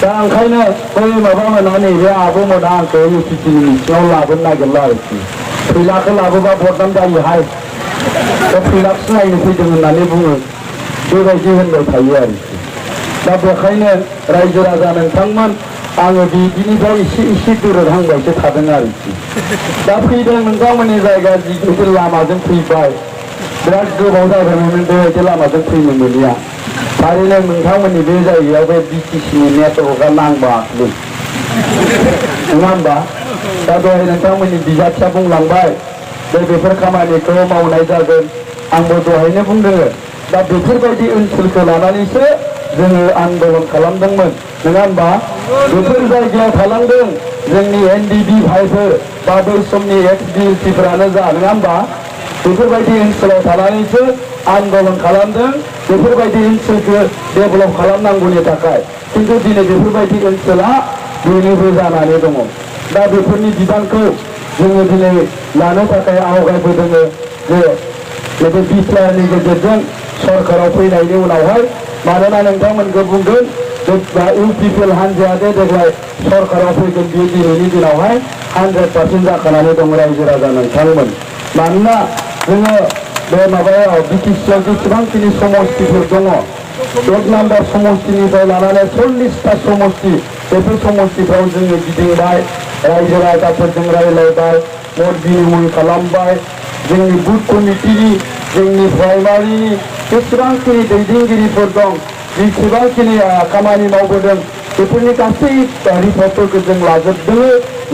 दा ओंखायनो बै माबा मोना नैबे आब'मोना आंखौ इउपिपिनि मिथिङाव लाबोनो नागिरला आरोखि फैलाखौ लाबोबा बदनाम जायोहाय दा फैलाखौसो नायनो फैदों होननानै बुङो बेबायदि होनबाय थायो आरोखि दा बेखायनो रायजो राजा नोंथांमोन आङो बिदिनिफ्राय एसे दोरोदहांबायसो थादों आरोखि दा फैदों नोंथांमोननि जायगा जिथु लामाजों फैबाय बिराद गोबाव जाबायमोन बेबायदि लामाजों फैनो मोनिया थारैनो नोंथांमोननि बे जायगायाव बे बिटिसिनि नेटवर्कआ नांबाखै नङा होमबा दा दहाय नोंथांमोननि बिजाथिया बुंलांबाय जे बेफोर खामानिखौ मावनाय जागोन आंबो दहायनो बुंदों दा बेफोरबायदि ओनसोलखौ लानानैसो जोङो आन्दलन खालामदोंमोन नङा होमबा बेफोर जायगायाव थालांदों जोंनि एनडिबि भाइफोर बा बै समनि एक्सडिएलसिफोरानो जा नङा होमबा बेफोरबायदि ओनसोलाव थानानैसो आन्दलन खालामदों बेफोरबायदि ओनसोलखौ डेभेलप खालामनांगौनि थाखाय खिन्थु दिनै बेफोरबायदि ओनसोला बेनोबो जानानै दङ दा बेफोरनि बिबानखौ जोङो दिनै लानो थाखाय आवगायबोदों जे बे बिटिआरनि गेजेरजों सरकाराव फैनायनि उनावहाय मानोना नोंथांमोनखौ बुंगोन इउपिपिएल हान्जाया देग्लाय सरकाराव फैगोन बे दिनैनि दिनावहाय 100% जाखानानै दं रायजो राजा नोंथांमोन मानोना जोङो बे माबायाव बिटिसिआव जेसेबांखिनि समस्तिफोर दङ 1 नाम्बार समस्तिनिफ्राय लानानै 40टा समस्ति बेफोर समस्तिफ्राव जोङो गिदिंबाय रायजो राजाफोरजों रायलायबाय मत बिनिमय खालामबाय जोंनि बुथ कमिटिनि जोंनि प्राइमारिनि जेसेबांखिनि दैदेनगिरिफोर दं जेसेबांखिनि खामानि मावबोदों बेफोरनि गासै रिपर्टफोरखौ जों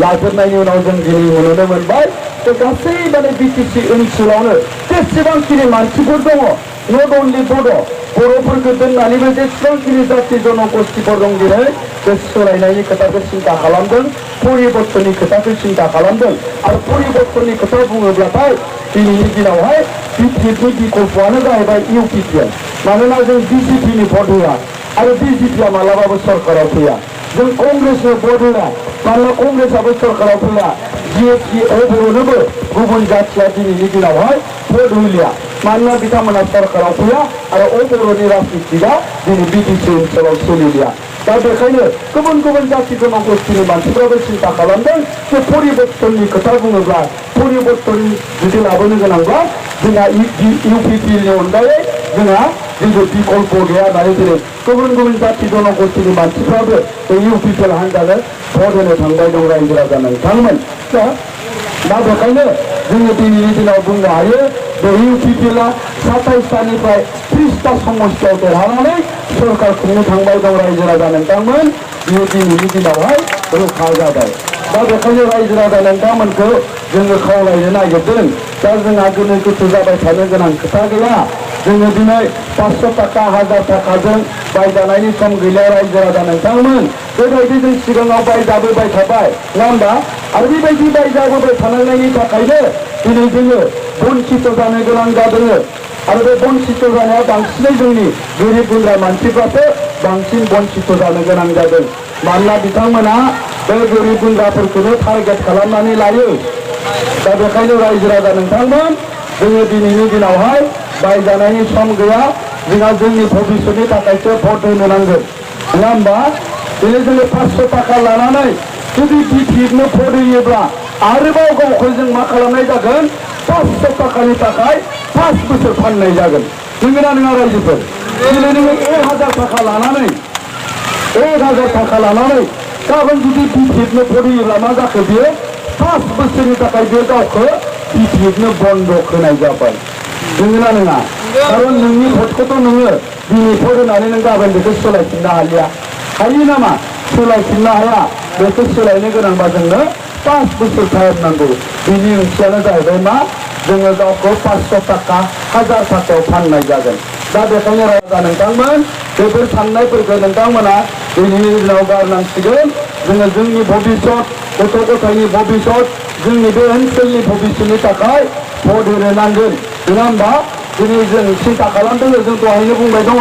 लाजोबनायनि उनाव जों दिनै नुनो मोनबाय जे गासै माने बिटिसि ओनसोलावनो जेसेबांखिनि मानसिफोर दङ नट अनलि बर'फोरखौ दोननानैबो जेसेबांखिनि जाथि जनगोष्ठीफोर दं दिनै बे सोलायनायनि खोथाखौ सिन्था खालामदों परिबर्तननि खोथाखौ सिन्था खालामदों आरो परिबर्तननि खोथा बुङोब्लाथाय दिनैनि दिनावहाय बिटिएफनि बिकल्पआनो जाहैबाय इउपिपिएल मानोना जों बिजेपिनि भट होआ आरो बिजेपिआ मालाबाबो सरकाराव फैया जों कंग्रेसनो भट होआ मानोना कंग्रेसआबो सरकाराव फैया जिएसपि बर'नोबो गुबुन जाथिया दिनैनि दिनावहाय भट होलिया मानोना बिथांमोना सरकाराव फैया आरो बर'नि राजनितिकआ दिनै बिटिसि ओनसोलाव सोलिलिया दा बेखायनो गुबुन गुबुन जाथि जनगोष्ठीनि मानसिफ्राबो सिन्था खालामदों जे परिबर्तननि खोथा बुङोब्ला परिबर्तन जुदि लाबोनो गोनांब्ला जोंहा इउपिपिएलनि अनगायै जोंहा जेबो बिकल्प गैया होननानै दिनै गुबुन गुबुन जाथि जनगोष्ठीनि मानसिफ्राबो बे इउपिपिएल हान्जानो भट होनो थांबाय दं रायजो राजा नोंथांमोन दा बेखायनो जोङो दिनैनि दिनाव बुंनो हायो बे इउपिपिएलआ 27टानिफ्राय 30टा समस्तियाव देरहानानै सरकार खुंनो थांबाय दं रायजो राजा नोंथांमोन बेयो दिनैनि दिनावहाय रोखा जाबाय दा बेखायनो रायजो राजा नोंथांमोनखौ जोङो खावलायनो नागिरदों दा जोंहा गोनो गोथो जाबाय थानो गोनां खोथा गैया जोङो दिनै 500 थाखा 1000 थाखाजों बायजानायनि सम गैला रायजो राजा नोंथांमोन बेबायदि जों सिगाङाव बायजाबोबाय थाबाय नङा होमबा आरो बेबायदि बायजाबोबाय थानांनायनि थाखायनो दिनै जोङो बन्सित जानो गोनां जादों आरो बे बन्सित जानाया बांसिनै जोंनि गोरिब गुन्द्रा मानसिफ्रासो बांसिन बन्सित जानो गोनां जादों मानोना बिथांमोना बे गोरिब गुन्द्राफोरखौनो टारगेट खालामनानै लायो दा बेखायनो रायजो राजा नोंथांमोन जोङो दिनैनि दिनावहाय बायजानायनि सम गैया जोंहा जोंनि भबिष्यतनि थाखायसो भट होनो नांगोन नङा होमबा दिनै जोङो 500 थाखा लानानै जुदि बिटिएफनो भट होयोब्ला आरोबाव गावखौ जों मा खालामनाय जागोन 500 थाखानि थाखाय 5 बोसोर फाननाय जागोन नंगौना नङा रायजोफोर दिनै नोङो 1000 थाखा लानानै गाबोन जुदि बिटिएफनो भट होयोब्ला मा जाखो बियो 5 बोसोरनि थाखाय बे गावखौ बिटिएफनो बन्दक होनाय जाबाय नंगौना नङा खारन नोंनि भटखौथ' नोङो दिनै भट होनानै नों गाबोन बेखौ सोलायफिननो हायो नामा सोलायफिननो हाया बेखौ सोलायनो गोनांबा जोंनो 5 बोसोर टाइम नांगौ बेनि ओंथियानो जाहैबाय मा जोङो गावखौ 500 थाखा 1000 थाखायाव फाननाय जागोन दा बेखायनो राजा नोंथांमोन बेफोर साननायफोरखौ नोंथांमोना दिनैनि दिनाव गारनांसिगोन जोङो जोंनि भबिष्यत गथ' गथायनि भबिष्यत जोंनि बे ओनसोलनि भबिष्यतनि थाखाय भट होनो नांगोन नङा होमबा दिनै जों सिन्था खालामदों जों दहायनो बुंबाय दङ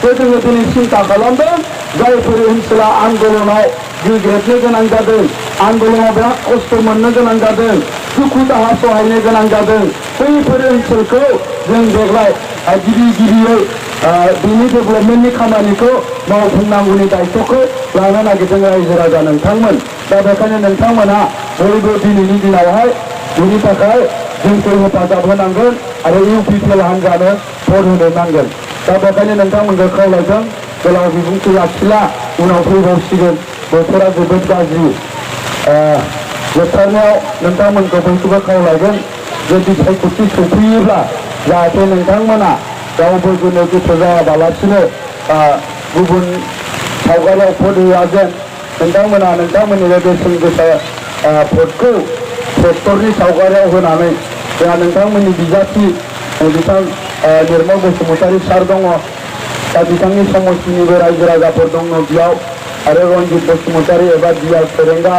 जे जोङो दिनै सिन्था खालामदों जायफोर ओनसोला आन्दलनाव गोग्लैनो गोनां जादों आन्दलनाव बिराद खस्थ' मोननो गोनां जादों दुखु दाहा सहायनो गोनां जादों बैफोर ओनसोलखौ जों देग्लाय गिबियै बिनि डेभेलपमेन्टनि खामानिखौ मावफुंनांगौनि दायित्वखौ लानो नागिरदों रायजो राजा नोंथांमोन। दा बेखायनो नोंथांमोना बयबो दिनैनि दिनावहाय बिनि थाखाय जोंखौ हेफाजाब होनांगोन आरो UPPL हान्जानो भट होनो नांगोन। दा बेखायनो नोंथांमोनखौ खावलायदों गोलाव बिबुंथि लाखिला उनाव फैबावसिगोन बोथोरा जोबोद गाज्रि। जोबथारनायाव नोंथांमोनखौ बयखौबो खावलायगोन जुदि सायख'थि सफैयोब्ला जाहाथे नोंथांमोना रावबो गोनो गोथो जायाबालासिनो गुबुन सावगारियाव भट होआ जेन नोंथांमोना नोंथांमोननि बे बेसेन गोसा भटखौ ट्रेक्टरनि सावगारियाव होनानै जोंहा नोंथांमोननि बिजाथि बिथां निर्मल बसुमतारी सार दङ। दा बिथांनि समष्टिनिबो रायजो राजाफोर दङ बेयाव आरो रन्जित बसुमतारी एबा बिआर फेरेंगा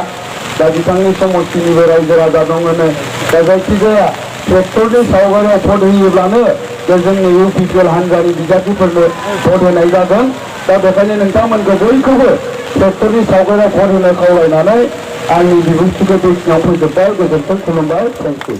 दा बिथांनि समष्टिनिबो रायजो राजा दङनो। दा जायखिजाया ट्रेक्टरनि सावगारियाव भट होयोब्लानो बे जोंनि UPPL हान्जानि बिजाथिफोरनो भट होनाय जागोन। दा बेखायनो नोंथांमोनखौ बयखौबो ट्रेक्टरनि सावगारियाव भट होनो खावलायनानै आंनि बिबुंथिखौ बेखिनियाव फोजोबबाय। गोजोन्थों, खुलुमबाय, थेंक इउ।